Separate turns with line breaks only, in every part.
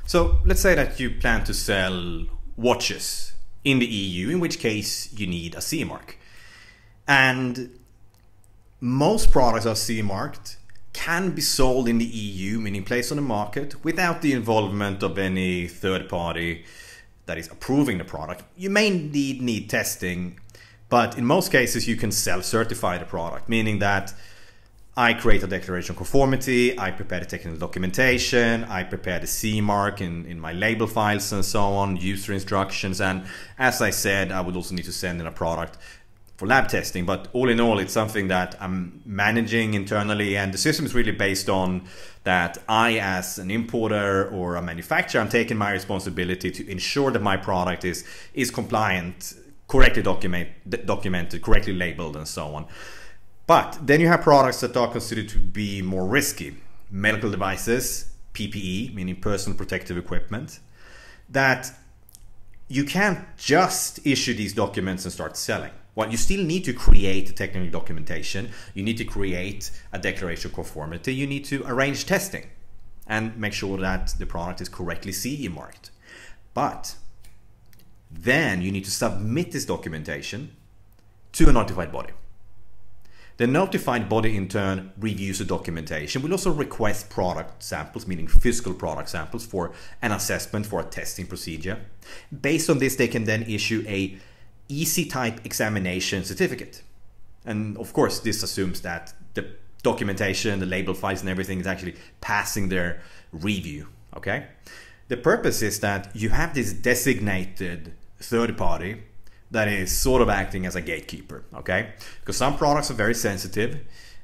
So let's say that you plan to sell watches in the EU, in which case you need a CE mark. And most products are CE marked, can be sold in the EU, meaning placed on the market, without the involvement of any third party that is approving the product. You may need testing, but in most cases you can self-certify the product, meaning that I create a declaration of conformity, I prepare the technical documentation, I prepare the CE mark in my label files and so on, user instructions, and as I said, I would also need to send in a product for lab testing. But all in all, it's something that I'm managing internally, and the system is really based on that I, as an importer or a manufacturer, I'm taking my responsibility to ensure that my product is compliant, correctly documented, correctly labeled, and so on. But then you have products that are considered to be more risky. Medical devices, PPE, meaning personal protective equipment, that you can't just issue these documents and start selling. Well, you still need to create the technical documentation. You need to create a declaration of conformity. You need to arrange testing and make sure that the product is correctly CE marked. But then you need to submit this documentation to a notified body. The notified body in turn reviews the documentation, will also request product samples, meaning physical product samples, for an assessment, for a testing procedure. Based on this, they can then issue a EC type examination certificate. And of course, this assumes that the documentation, the label files and everything is actually passing their review. Okay? The purpose is that you have this designated third party that is sort of acting as a gatekeeper, okay? Because some products are very sensitive,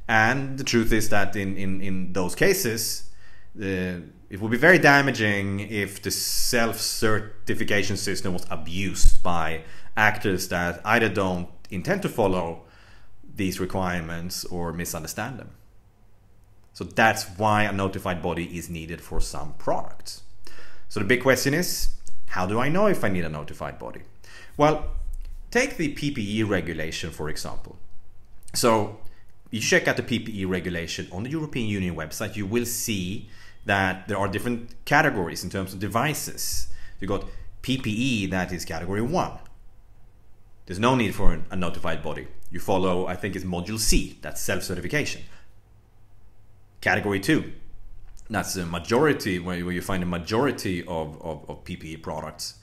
and the truth is that in those cases, it would be very damaging if the self-certification system was abused by actors that either don't intend to follow these requirements or misunderstand them. So that's why a notified body is needed for some products. So the big question is, how do I know if I need a notified body? Well, take the PPE regulation, for example. So you check out the PPE regulation on the European Union website, you will see that there are different categories in terms of devices. You got PPE, that is category 1. There's no need for a notified body. You follow, I think it's module C, that's self-certification. Category 2, that's the majority, where you find a majority of PPE products.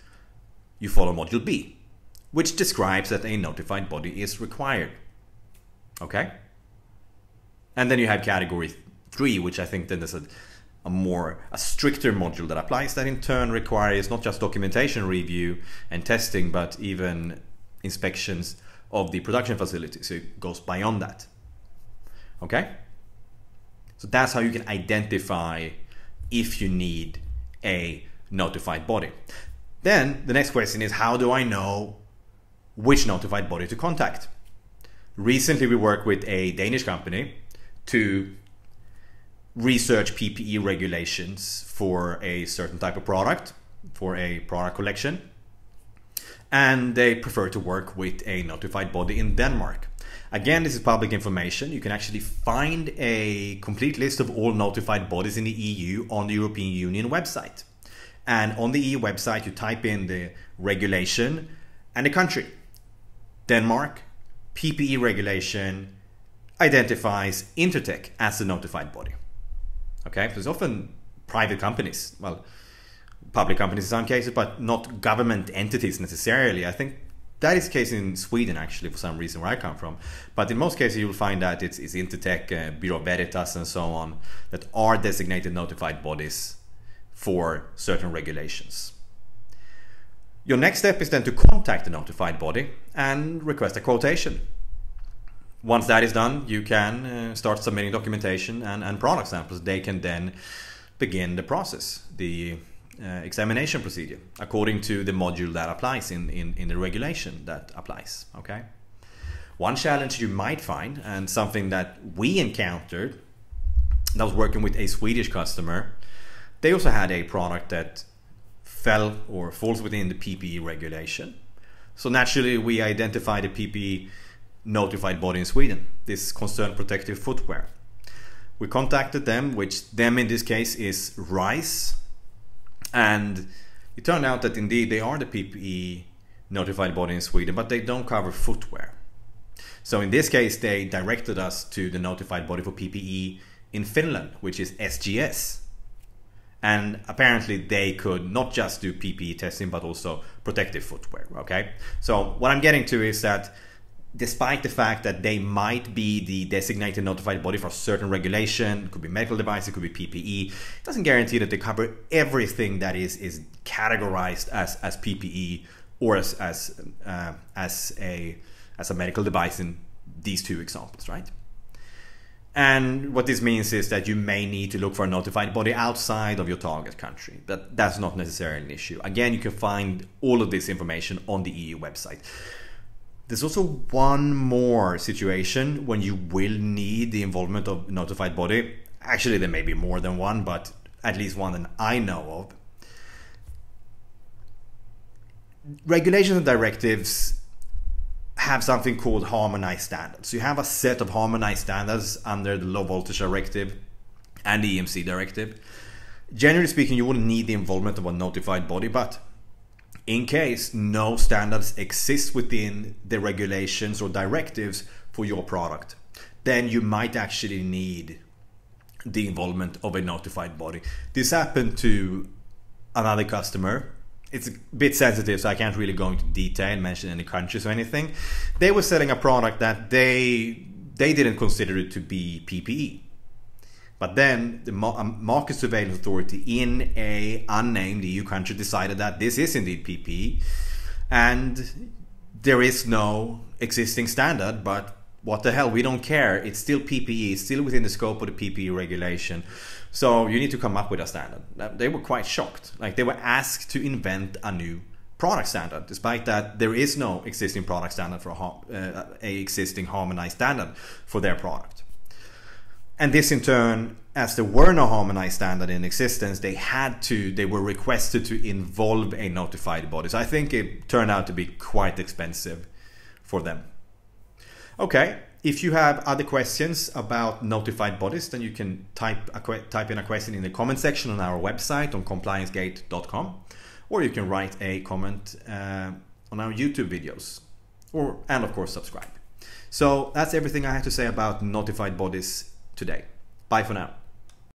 You follow module B, which describes that a notified body is required. Okay? And then you have category 3, which I think then there's a stricter module that applies, that in turn requires not just documentation review and testing, but even inspections of the production facility. So it goes beyond that. Okay? So that's how you can identify if you need a notified body. Then the next question is, how do I know which notified body to contact? Recently we worked with a Danish company to research PPE regulations for a certain type of product, for a product collection, and they prefer to work with a notified body in Denmark. Again, this is public information. You can actually find a complete list of all notified bodies in the EU on the European Union website. And on the EU website, you type in the regulation and the country. Denmark, PPE regulation identifies Intertek as the notified body. Okay, so it's often private companies, well, public companies in some cases, but not government entities necessarily. I think that is the case in Sweden, actually, for some reason, where I come from. But in most cases, you will find that it's Intertek, Bureau Veritas, and so on, that are designated notified bodies for certain regulations. Your next step is then to contact the notified body and request a quotation. Once that is done, you can start submitting documentation and product samples. They can then begin the process, the examination procedure, according to the module that applies in the regulation that applies. Okay. One challenge you might find, and something that we encountered, that was working with a Swedish customer, they also had a product that fell or falls within the PPE regulation. So naturally we identified a PPE notified body in Sweden, this concerned protective footwear. We contacted them, which them in this case is RISE, And it turned out that indeed they are the PPE notified body in Sweden, but they don't cover footwear. So in this case, they directed us to the notified body for PPE in Finland, which is SGS. And apparently they could not just do PPE testing, but also protective footwear, okay? So what I'm getting to is that despite the fact that they might be the designated notified body for a certain regulation, it could be medical device, it could be PPE, it doesn't guarantee that they cover everything that is categorized as PPE or as a medical device in these two examples, right? And what this means is that you may need to look for a notified body outside of your target country. But that's not necessarily an issue. Again, you can find all of this information on the EU website. There's also one more situation when you will need the involvement of notified body. Actually, there may be more than one, but at least one that I know of. Regulations and directives have something called harmonized standards. So you have a set of harmonized standards under the low voltage directive and the EMC directive. Generally speaking, you wouldn't need the involvement of a notified body, but in case no standards exist within the regulations or directives for your product, then you might actually need the involvement of a notified body. This happened to another customer. It's a bit sensitive, so I can't really go into detail, mention any countries or anything. They were selling a product that they didn't consider it to be PPE. But then the market surveillance authority in a unnamed EU country decided that this is indeed PPE, and there is no existing standard, but what the hell, we don't care. It's still PPE, it's still within the scope of the PPE regulation. So you need to come up with a standard. They were quite shocked. Like, they were asked to invent a new product standard, despite that there is no existing product standard for a existing harmonized standard for their product. And this in turn, as there were no harmonized standard in existence, they were requested to involve a notified body. So I think it turned out to be quite expensive for them. Okay, if you have other questions about notified bodies, then you can type in a question in the comment section on our website on compliancegate.com, or you can write a comment on our YouTube videos, and of course subscribe. So that's everything I have to say about notified bodies today. Bye for now.